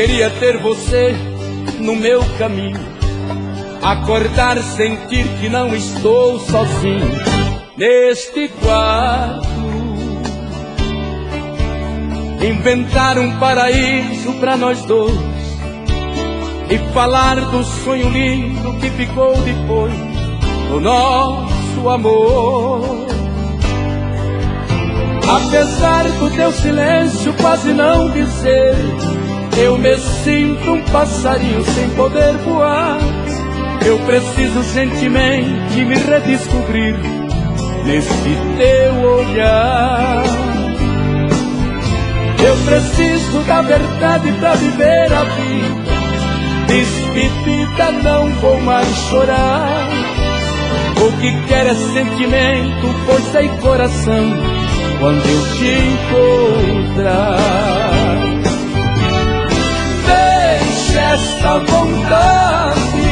queria ter você no meu caminho, acordar, sentir que não estou sozinho neste quarto, inventar um paraíso pra nós dois e falar do sonho lindo que ficou depois do nosso amor. Apesar do teu silêncio quase não dizer, eu me sinto um passarinho sem poder voar. Eu preciso urgentemente me redescobrir nesse teu olhar. Eu preciso da verdade pra viver a vida. Despedida, não vou mais chorar. O que quero é sentimento, força e coração quando eu te encontrar. Deixa esta vontade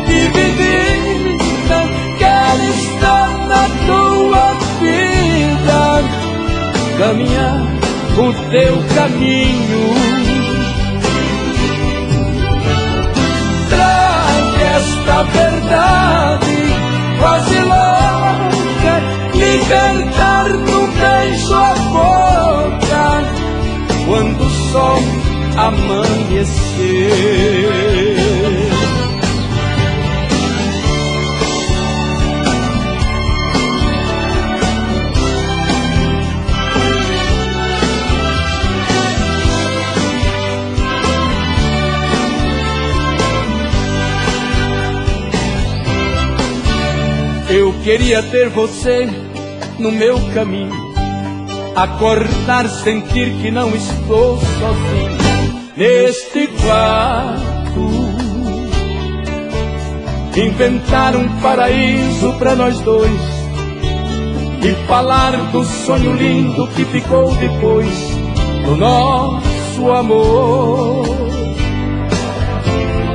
dividida, quero estar na tua vida, caminhar o teu caminho. Traga esta verdade quase louca, libertar no beijo a boca quando o sol amanhecer. Eu queria ter você no meu caminho, acordar, sentir que não estou sozinho neste quarto, inventar um paraíso pra nós dois e falar do sonho lindo que ficou depois do nosso amor.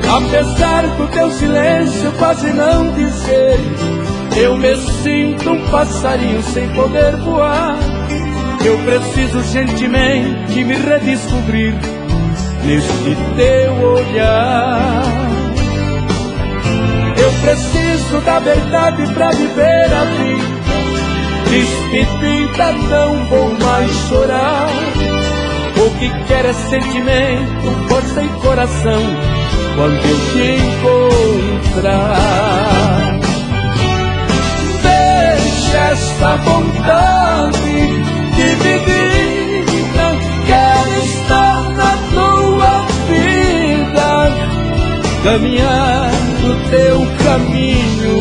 Apesar do teu silêncio quase não dizer, eu me sinto um passarinho sem poder voar. Eu preciso urgentemente me redescobrir neste teu olhar. Eu preciso da verdade pra viver a vida. Despedida, não vou mais chorar. O que quero é sentimento, força e coração quando eu te encontrar. Esta vontade dividida, quero estar na tua vida, caminhar o teu caminho.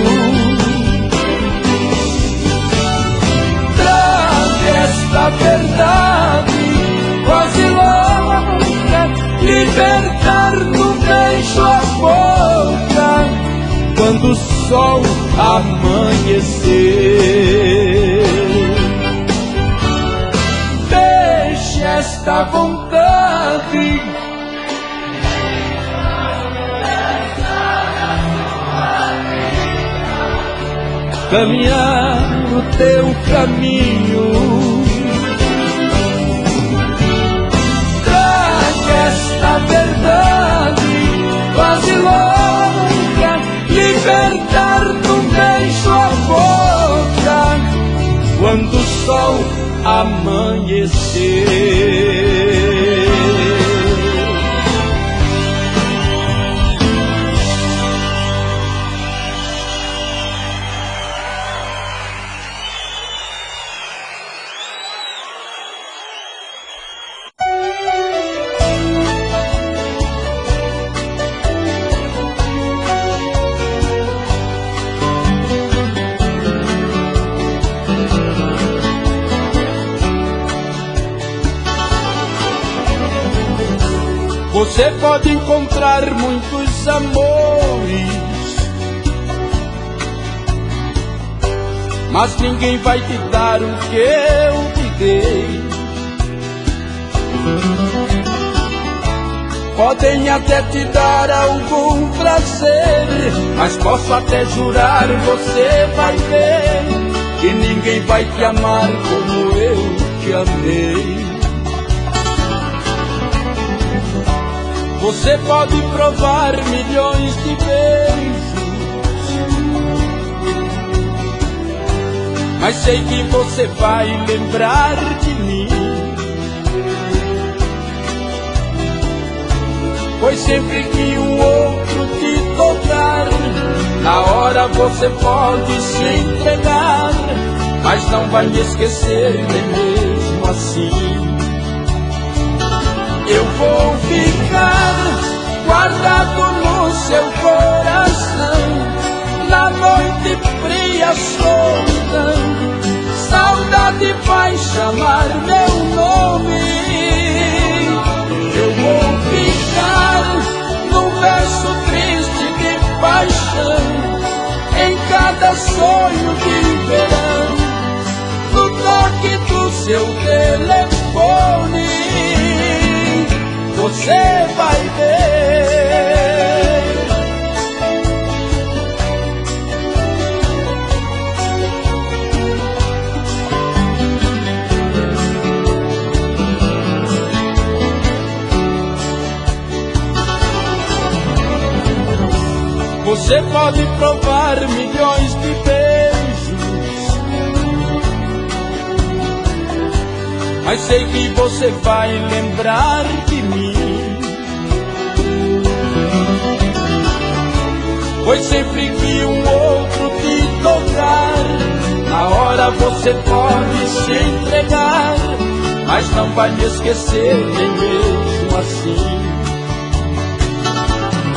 Traga esta verdade quase louca, libertar no beijo a boca quando o sol amanhecer. Deixe esta vontade caminhar o teu caminho. Traga esta verdade quase louca, libertar num beijo a boca quando o sol amanhecer. Você pode encontrar muitos amores, mas ninguém vai te dar o que eu te dei. Podem até te dar algum prazer, mas posso até jurar, você vai ver que ninguém vai te amar como eu te amei. Você pode provar milhões de beijos, mas sei que você vai lembrar de mim. Pois sempre que um outro te tocar, na hora você pode se entregar, mas não vai me esquecer nem mesmo assim. Eu vou ficar guardado no seu coração, na noite fria, solidão. Saudade vai chamar meu nome. Eu vou ficar num verso triste de paixão, em cada sonho de verão, no toque do seu telefone. Você vai ver. Você pode provar milhões de beijos, mas sei que você vai lembrar de mim. Pois sempre que um outro te tocar, na hora você pode se entregar, mas não vai me esquecer nem mesmo assim.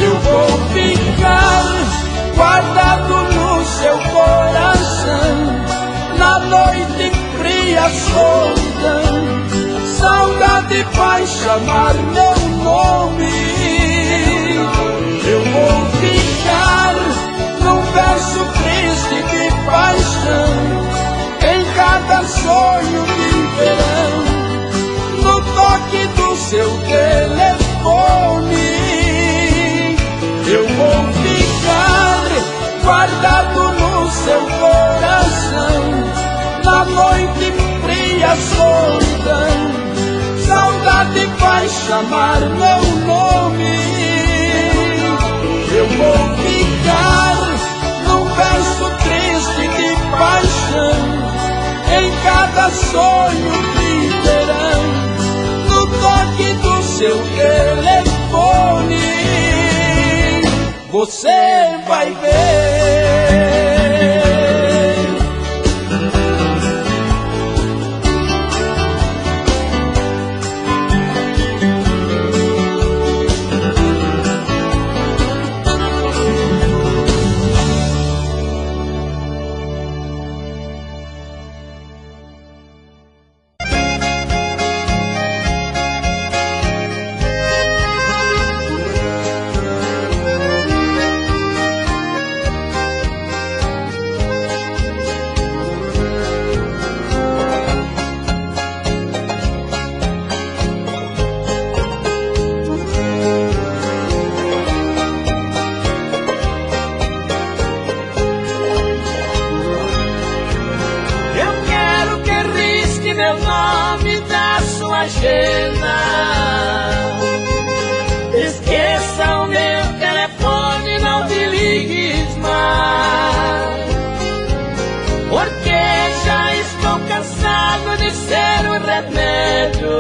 Eu vou ficar guardado no seu coração, na noite fria, solidão. Saudade vai chamar meu nome. Eu vou ficar num verso triste de paixão, em cada sonho de verão, no toque do seu telefone. Eu vou ficar guardado no seu coração, na noite fria, solidão. Saudade vai chamar meu nome. Eu vou ficar num verso triste de paixão, em cada sonho de verão, no toque do seu telefone. Você vai ver. Esqueça o meu telefone, não me ligues mais, porque já estou cansado de ser um remédio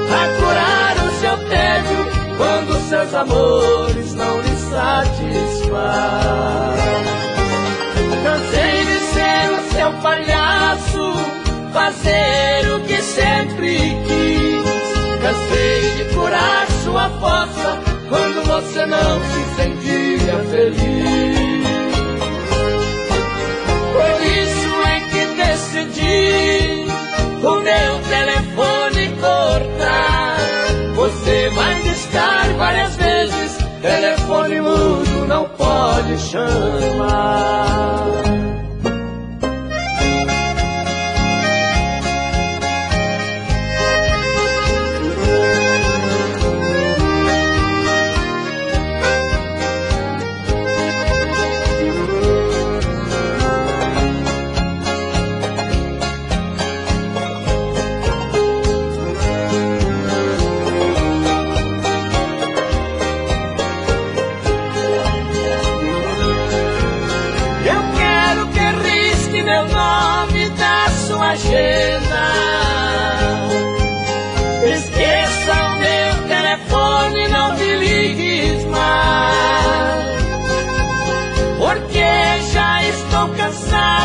pra curar o seu tédio, quando seus amores não lhe satisfazem. Cansei de ser o seu palhaço, fazer o que sempre quis. Cansei de curar sua fossa quando você não se sentia feliz. Por isso é que decidi o meu telefone cortar. Você vai discar várias vezes, telefone mudo não pode chamar.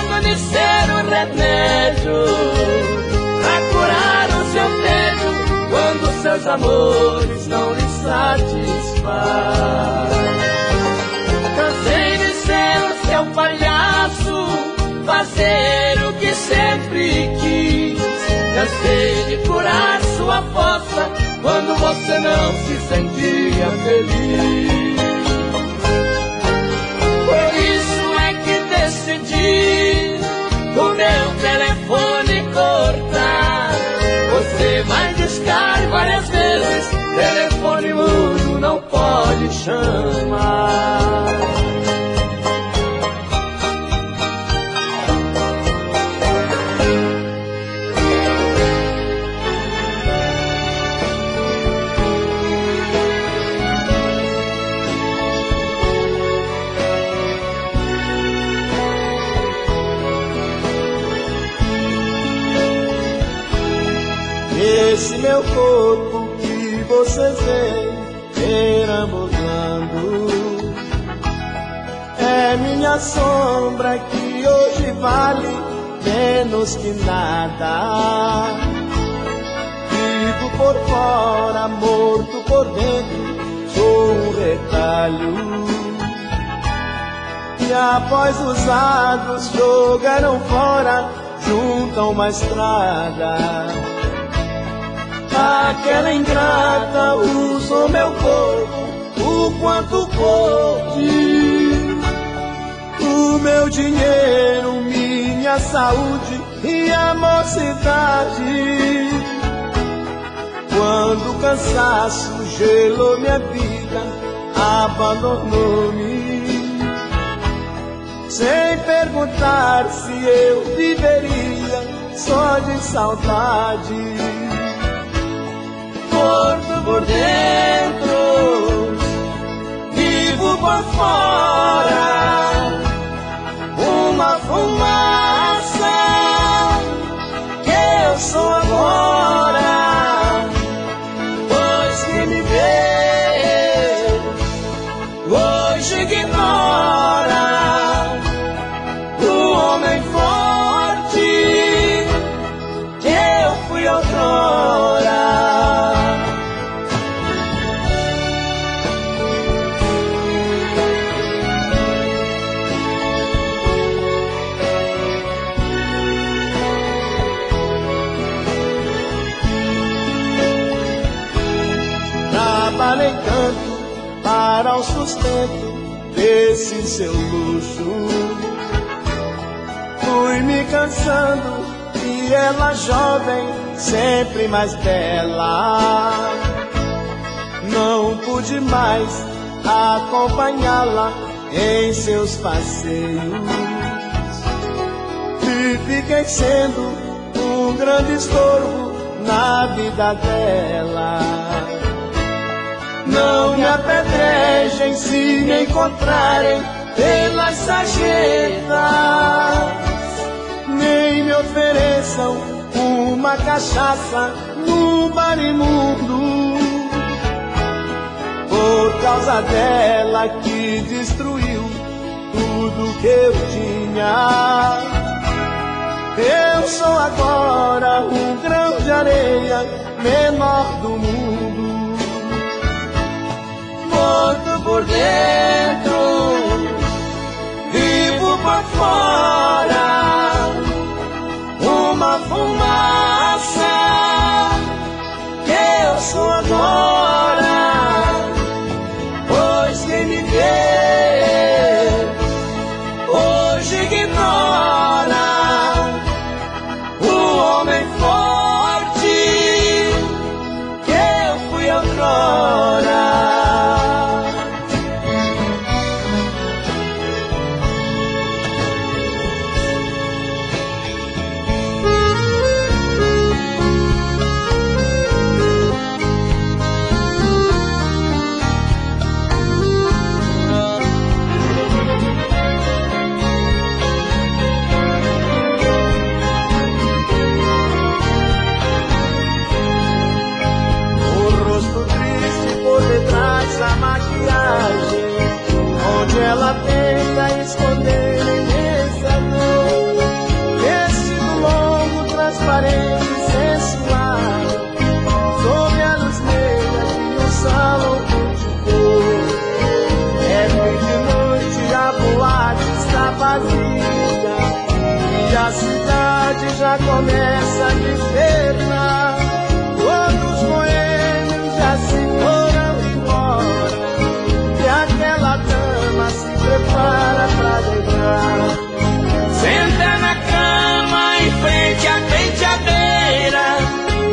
esquecendo de ser um remédio pra curar o seu tédio quando seus amores não lhe satisfazem. Cansei de ser o seu palhaço, fazer o que sempre quis. Cansei de curar sua fossa quando você não se sentia feliz. Por isso é que decidi o meu telefone cortar. Você vai discar várias vezes, telefone mudo não pode chamar. Esse meu corpo que vocês veem perambulando é minha sombra que hoje vale menos que nada. Vivo por fora, morto por dentro, sou um retalho. E após usados jogaram fora junto a uma estrada. Aquela ingrata usou meu corpo o quanto pôde. O meu dinheiro, minha saúde e a mocidade. Quando o cansaço gelou minha vida, abandonou-me, sem perguntar se eu viveria só de saudade. Morto por dentro, vivo por fora, uma fumaça que eu sou agora. Pois que me vê, hoje ignora o homem forte que eu fui outrora. Trabalhei tanto para o sustento desse seu luxo. Fui me cansando e ela jovem, sempre mais bela. Não pude mais acompanhá-la em seus passeios. E fiquei sendo um grande estorvo na vida dela. Não me apedrejem se me encontrarem pelas sarjetas, nem me ofereçam uma cachaça num bar imundo. Por causa dela que destruiu tudo que eu tinha. Eu sou agora um grão de areia, menor do mundo. Morto por dentro, vivo por fora, uma fumaça que eu sou agora. Pois quem me vê hoje ignora o homem forte que eu fui outrora. já começa a despertar. Todos com ele já se foram embora, e aquela dama se prepara pra deitar. Senta na cama em frente à penteadeira,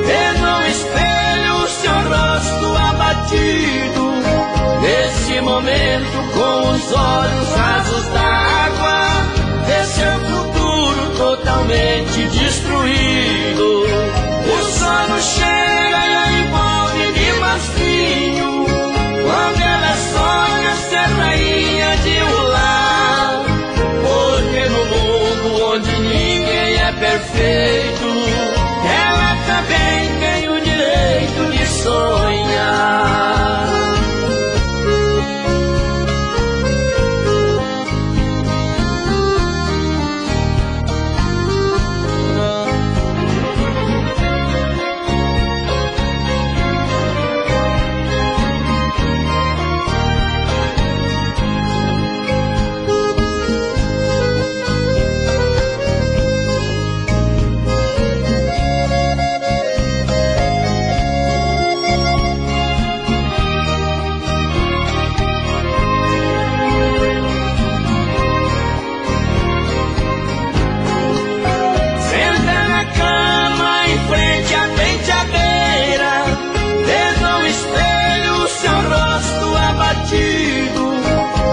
vê no espelho o seu rosto abatido. Nesse momento, com os olhos rasos d'água, vê seu futuro totalmente destruído. O sono chega e a envolve de massinho, quando ela sonha ser rainha de um lar. Porque no mundo onde ninguém é perfeito, ela também tem o direito de sonhar.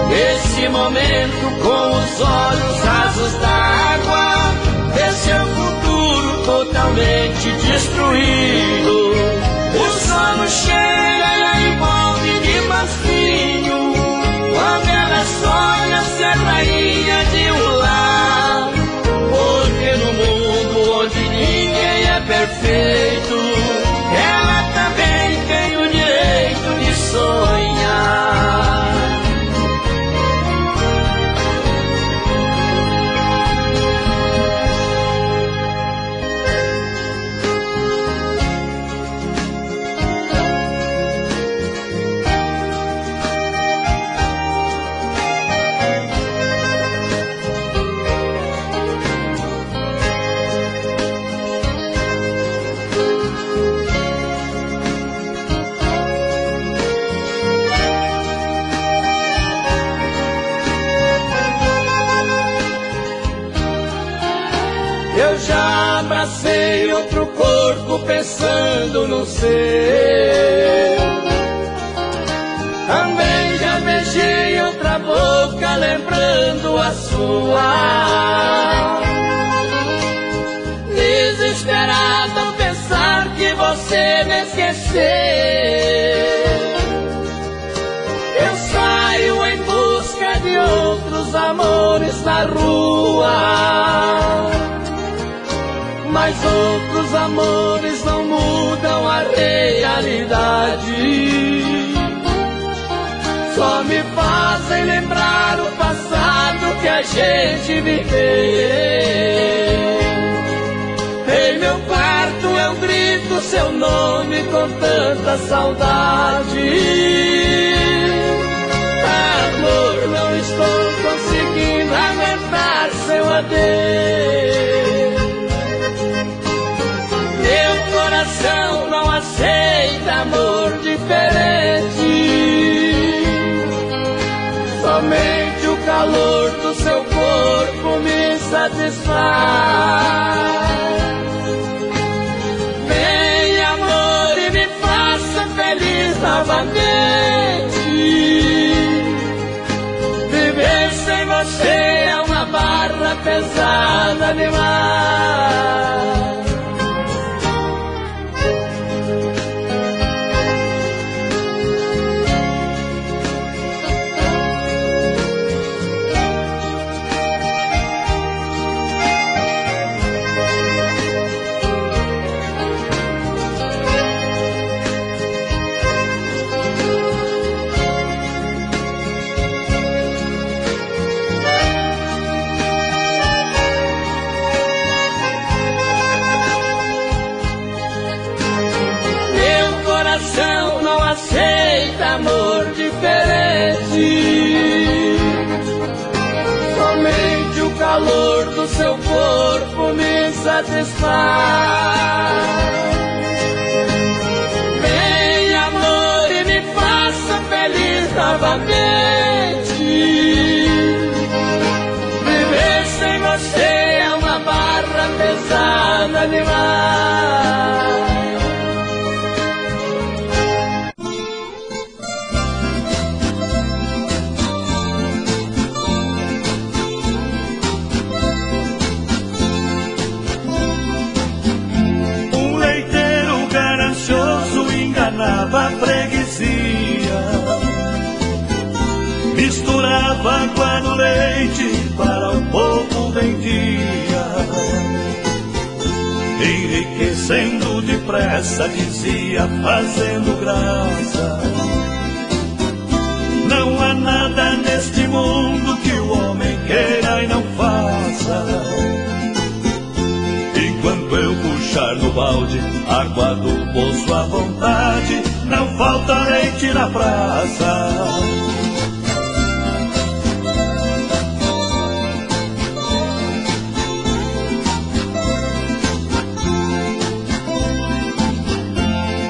Nesse momento, com os olhos rasos d'água, vê seu futuro totalmente destruído. O sono chega e a envolve de massinho, quando ela sonha ser rainha de um lar. Porque no mundo onde ninguém é perfeito, ela também tem o direito de sonhar. Eu já abracei outro corpo pensando no seu. Também já beijei outra boca lembrando a sua. Desesperado ao pensar que você me esqueceu, eu saio em busca de outros amores na rua. Mas outros amores não mudam a realidade, só me fazem lembrar o passado que a gente viveu. Em meu quarto eu grito seu nome com tanta saudade. Amor, não estou conseguindo aguentar seu adeus. Meu coração não aceita amor diferente, somente o calor do seu corpo me satisfaz. Vem amor e me faça feliz novamente. Viver sem você é uma barra pesada demais. Não aceita amor diferente, somente o calor calor do seu corpo me satisfaz. Vem, amor, e me faça feliz novamente. Viver sem você é uma barra pesada demais. Enganava a freguesia, misturava água no leite, para o povo vendia, enriquecendo depressa, dizia, fazendo graça. Não há nada neste mundo que o homem queira e não faça. Enquanto eu puxar no balde água do poço à vontade, não falta leite na praça.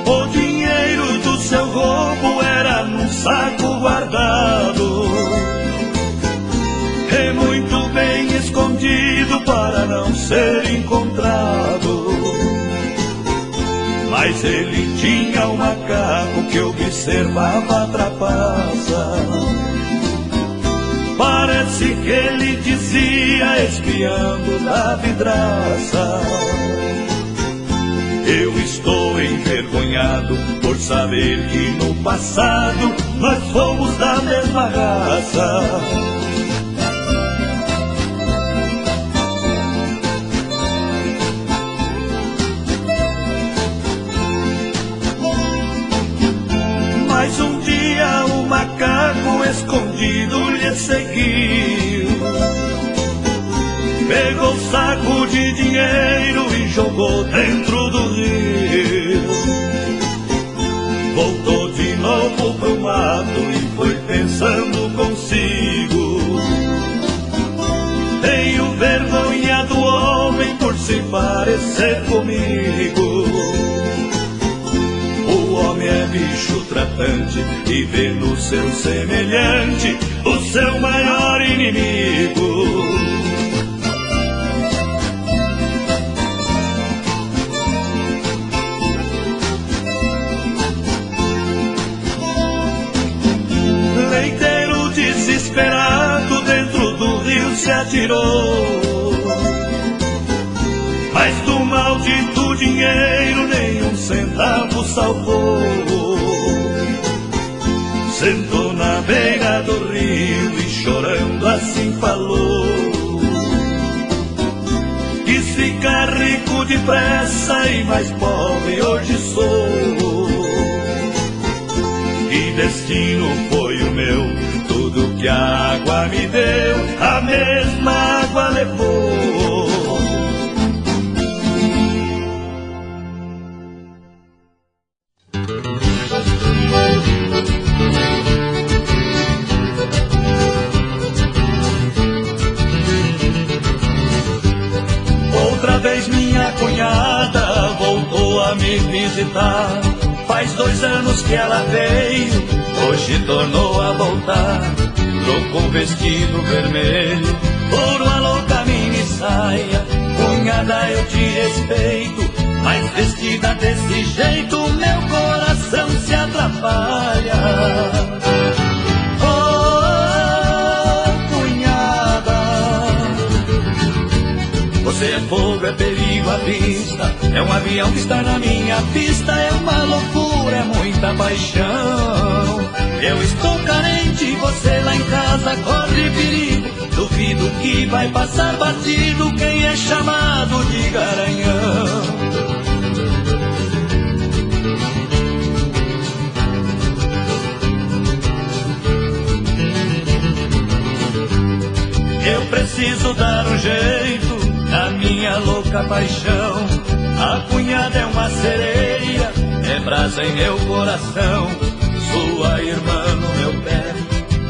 O dinheiro do seu roubo era num saco guardado, e muito bem escondido para não ser encontrado. Mas ele tinha um macaco que observava a trapaça. Parece que ele dizia, espiando da vidraça: eu estou envergonhado por saber que no passado nós fomos da mesma raça. Mas um dia o macaco escondido lhe seguiu, pegou o saco de dinheiro e jogou dentro do rio. Voltou de novo pro mato e foi pensando consigo: tenho vergonha do homem por se parecer comigo. O homem é bicho tratante e vê no seu semelhante o seu maior inimigo. Leiteiro desesperado dentro do rio se atirou, mas do maldito dinheiro nem um centavo salvou. Sentou na beira do rio e chorando assim falou: quis ficar rico depressa e mais pobre hoje sou. Que destino foi o meu? Tudo que a água me deu, a mesma água levou. Outra vez minha cunhada voltou a me visitar. Faz 2 anos que ela veio, hoje tornou a voltar. Trocou o vestido vermelho por uma louca mini saia. Cunhada, eu te respeito, mas vestida desse jeito meu coração se atrapalha. Você é fogo, é perigo à vista, é um avião que está na minha pista, é uma loucura, é muita paixão. Eu estou carente, você lá em casa corre perigo, duvido que vai passar batido quem é chamado de garanhão. Eu preciso dar um jeito na minha louca paixão. A cunhada é uma sereia, é brasa em meu coração. Sua irmã no meu pé,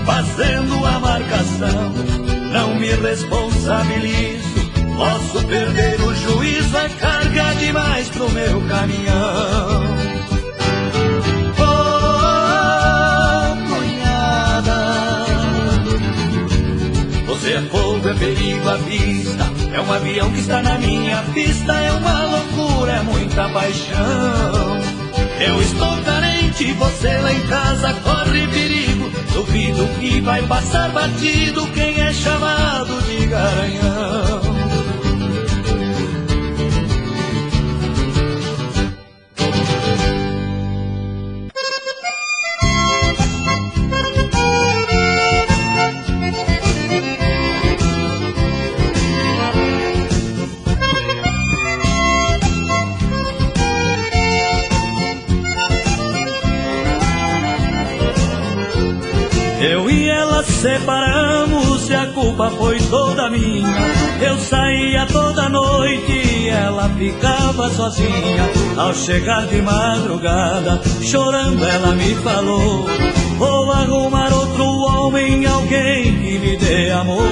fazendo a marcação. Não me responsabilizo responsabilizo. Posso perder o juízo, é carga demais pro meu caminhão. Você é fogo, é perigo à vista, é um avião que está na minha pista, é uma loucura, é muita paixão. Eu estou carente, você lá em casa corre perigo, duvido que vai passar batido quem é chamado de garanhão. Eu e ela separamos e a culpa foi toda minha. Eu saía toda noite e ela ficava sozinha. Ao chegar de madrugada, chorando ela me falou: vou arrumar outro homem, alguém que me dê amor.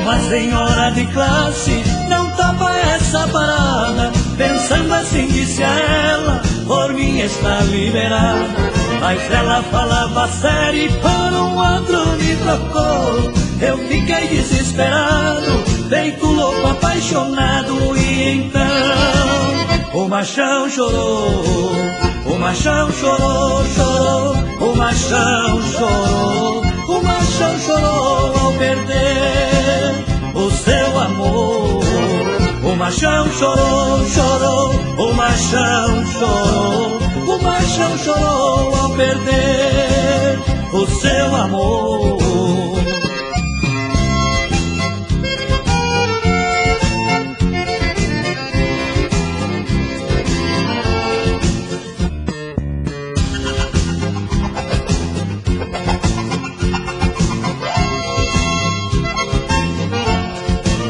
Uma senhora de classe não topa essa parada. Pensando assim disse a ela: por mim está liberada. Mas ela falava sério e por um outro me trocou. Eu fiquei desesperado, feito louco, apaixonado. E então o machão chorou, o machão chorou, chorou. O machão chorou, o machão chorou ao perder o seu amor. O machão chorou, chorou, o machão chorou. O machão chorou ao perder o seu amor.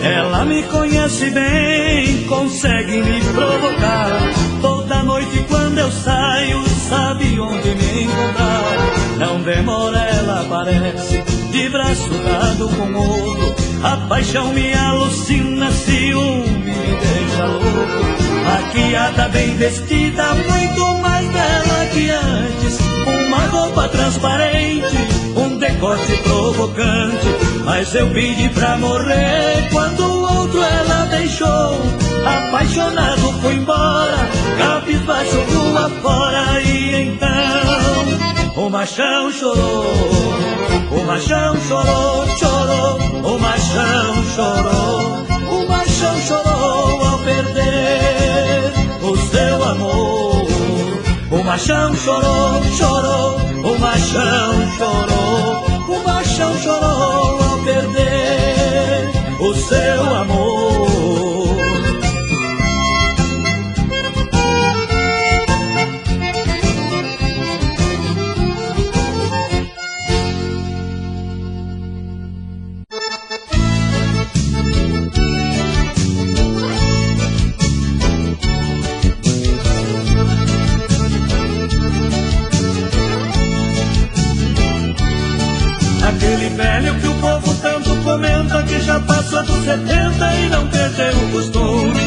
Ela me conhece bem, consegue me provocar. Toda noite quando eu saio, sabe onde me encontrar. Não demora, ela aparece, de braço dado com outro. A paixão me alucina, ciúme me deixa louco. Maquiada, bem vestida, muito mais bela que antes. Uma roupa transparente, um decote provocante. Mas eu pedi pra morrer, quando o outro ela deixou. Apaixonado fui embora, cabisbaixo rua fora. E então o machão chorou, o machão chorou, chorou. O machão chorou, o machão chorou ao perder o seu amor. O machão chorou, chorou. O machão chorou, o machão chorou ao perder o seu amor. Aquele velho que o povo tanto comenta, que já passou dos 70 e não perdeu o costume.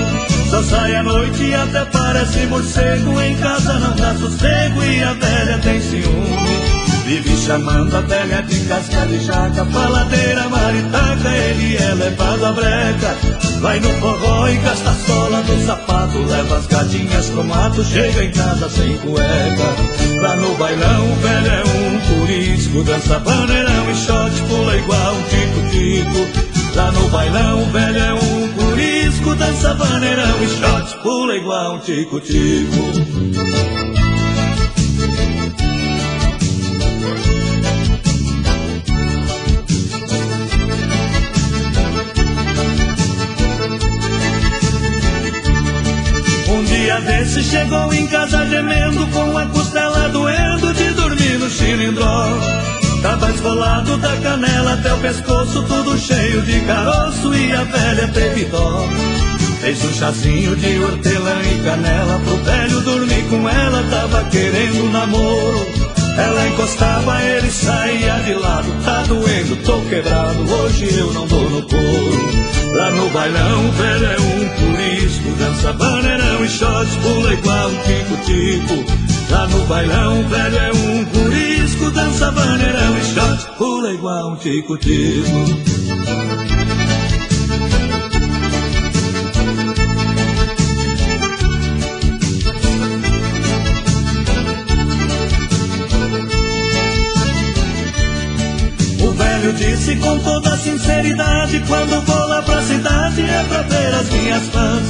Só sai à noite e até parece morcego. Em casa não dá sossego e a velha tem ciúme. Vive chamando a velha de casca de jaca, faladeira, maritaca, ele é levado à breca. Vai no forró e gasta a sola do sapato, leva as gatinhas pro mato, chega em casa sem cueca. Lá no bailão o velho é um purisco, dança paneirão e shot, pula igual um tico-tico. Lá no bailão o velho é um purisco, dança paneirão e shot, pula igual um tico-tico. Um dia desse chegou em casa gemendo, com a costela doendo de dormir no chilindró. Tava esfolado da canela até o pescoço, tudo cheio de caroço, e a velha teve dó. Fez um chazinho de hortelã e canela pro velho dormir com ela, tava querendo namoro. Ela encostava, ele saía de lado. Tá doendo, tô quebrado, hoje eu não dou no couro. Lá no bailão, velho é um turismo, dança vaneirão e shorts, pula igual um tico-tico. Lá no bailão, velho é um turismo, dança vaneirão e shorts, pula igual um tico-tico. Eu disse com toda sinceridade, quando vou lá pra cidade é pra ver as minhas fãs.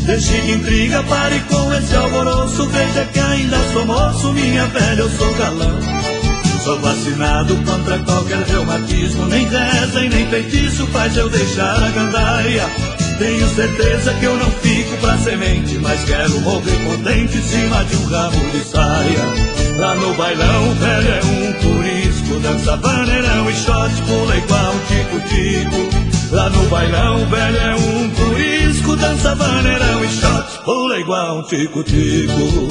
Deixe de intriga, pare com esse alvoroço, veja que ainda sou moço, minha velha, eu sou galã. Sou vacinado contra qualquer reumatismo, nem reza e nem feitiço faz eu deixar a gandaia. Tenho certeza que eu não fico pra semente, mas quero morrer contente em cima de um ramo de saia. Lá no bailão, velho é um turismo, dança vaneirão e short, pula igual um tico-tico. Lá no bailão, velho é um turismo, dança vaneirão e short, pula igual um tico-tico.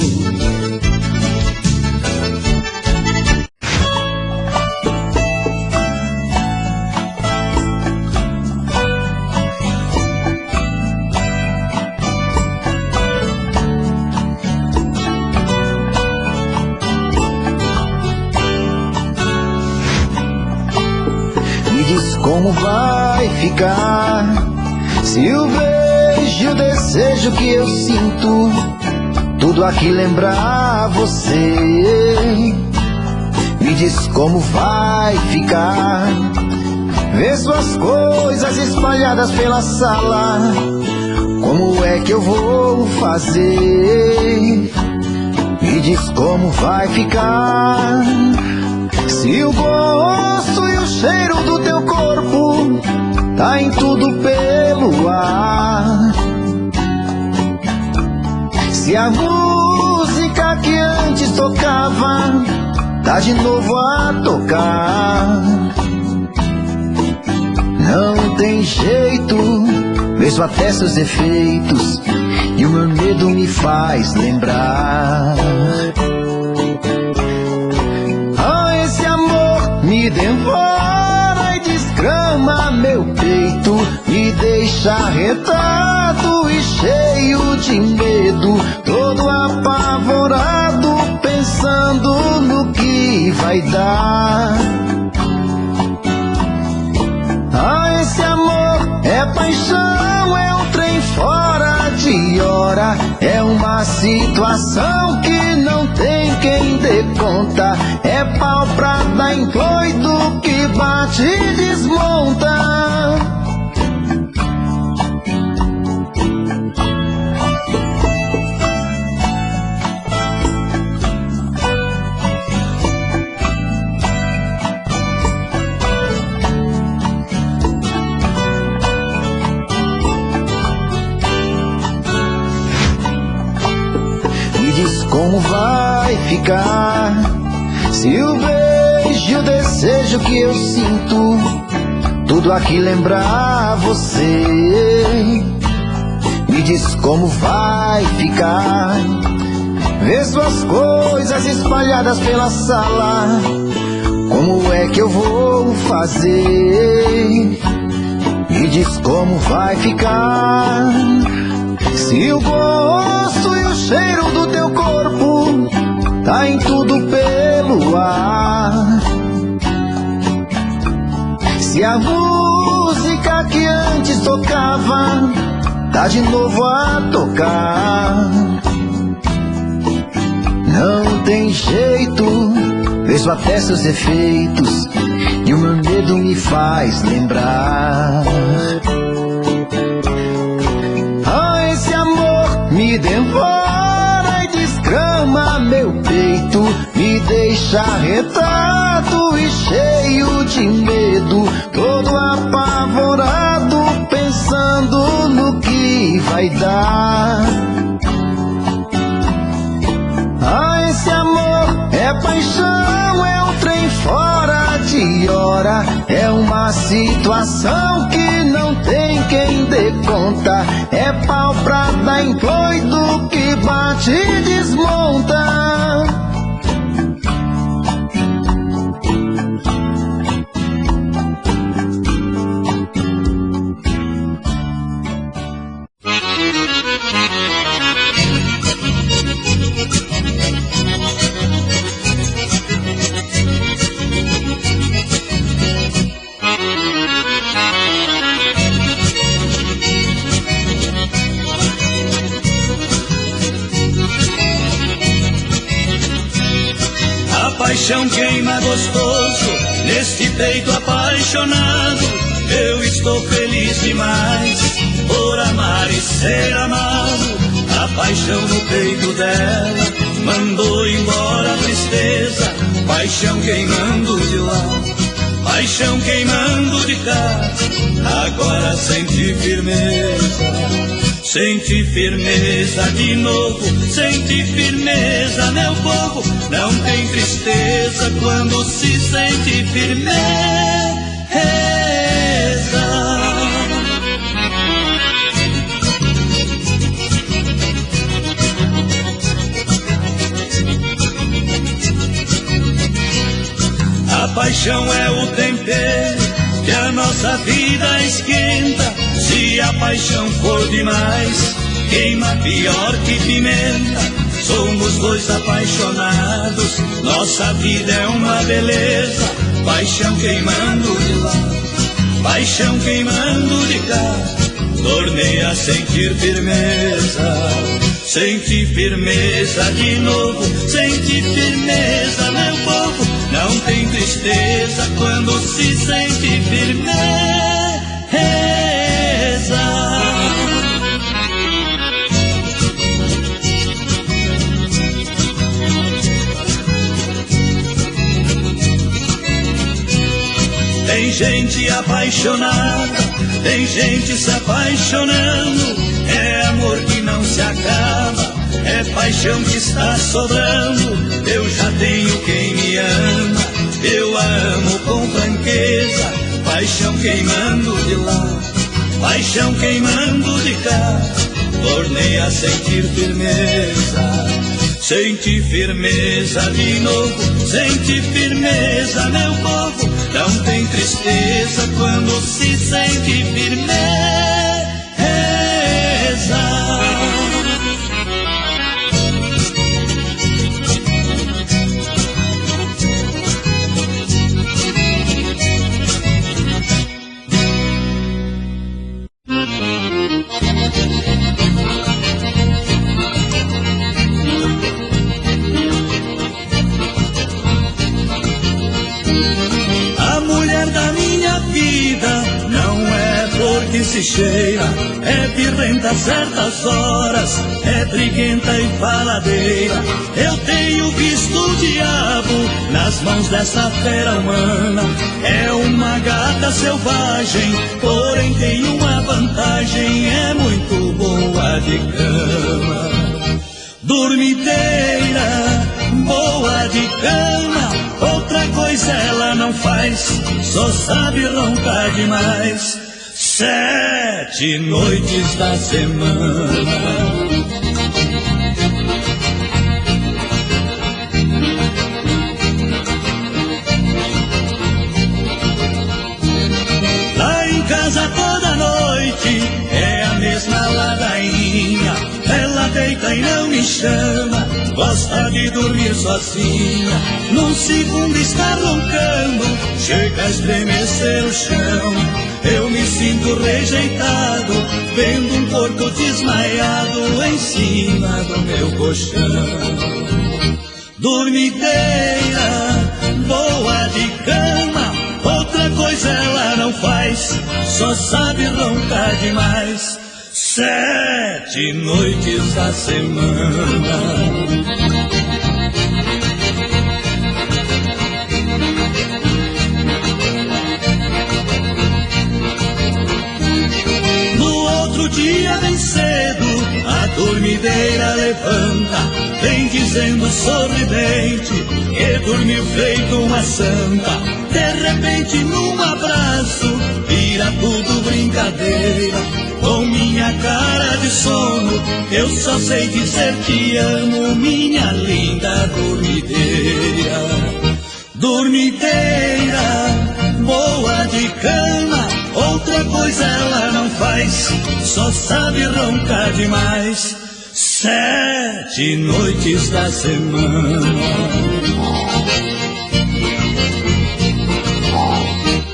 Como vai ficar se o beijo e o desejo que eu sinto tudo aqui lembrar você? Me diz como vai ficar ver suas coisas espalhadas pela sala. Como é que eu vou fazer? Me diz como vai ficar se o gosto e o cheiro do teu corpo tá em tudo pelo ar. Se a música que antes tocava tá de novo a tocar. Não tem jeito, vejo até seus efeitos e o meu medo me faz lembrar. Me devora e desgrama meu peito, me deixa arretado e cheio de medo, todo apavorado, pensando no que vai dar. Ah, esse amor é paixão, é um trem fora de hora, é uma situação que não tem quem dê conta, é pau pra dar em doido que bate e desmonta. Como vai ficar se o beijo e o desejo que eu sinto tudo aqui lembrar você? Me diz como vai ficar ver suas coisas espalhadas pela sala. Como é que eu vou fazer? Me diz como vai ficar se o gosto e o cheiro do teu corpo tá em tudo pelo ar. Se a música que antes tocava tá de novo a tocar. Não tem jeito, vejo até seus efeitos e o meu medo me faz lembrar. Me devora e desgrama meu peito, me deixa arretado e cheio de medo, todo apavorado, pensando no que vai dar. Ah, esse amor é paixão, é um trem fora de hora, é uma situação que não tem quem dê conta, é pau pra dar em doido que bate e desmonta. paixão queima gostoso, neste peito apaixonado. Eu estou feliz demais por amar e ser amado. A paixão no peito dela mandou embora a tristeza. Paixão queimando de lá, paixão queimando de cá. Agora senti firmeza, senti firmeza de novo. Senti firmeza, meu povo. Não tem tristeza quando se sente firmeza. A paixão é o tempero que a nossa vida esquenta. Se a paixão for demais, queima pior que pimenta. Somos dois apaixonados, nossa vida é uma beleza. Paixão queimando de lá, paixão queimando de cá. Tornei a sentir firmeza, senti firmeza de novo. Senti firmeza, meu povo. Não tem tristeza quando se sente firmeza. Tem gente apaixonada, tem gente se apaixonando. É amor que não se acaba, é paixão que está sobrando. Eu já tenho quem me ama, eu a amo com franqueza. Paixão queimando de lá, paixão queimando de cá. Tornei a sentir firmeza, senti firmeza de novo. Senti firmeza, meu povo. Não tem tristeza quando se sente firmeza. Que se cheira, é birrenta a certas horas, é briguenta e faladeira. Eu tenho visto o diabo nas mãos dessa fera humana. É uma gata selvagem, porém tem uma vantagem, é muito boa de cama. Dormideira, boa de cama, outra coisa ela não faz, só sabe roncar demais. 7 noites da semana. Lá em casa toda noite é a mesma ladainha. Ela deita e não me chama, gosta de dormir sozinha. Num segundo está roncando, chega a estremecer o chão. Eu me sinto rejeitado, vendo um corpo desmaiado em cima do meu colchão. Dormideira, boa de cama, outra coisa ela não faz, só sabe roncar demais. 7 noites da semana. Outro dia bem cedo, a dormideira levanta, vem dizendo sorridente que dormiu feito uma santa. De repente num abraço, vira tudo brincadeira. Com minha cara de sono, eu só sei dizer te amo, minha linda dormideira. Dormideira, boa de cama, outra coisa ela não faz, só sabe roncar demais. 7 noites da semana.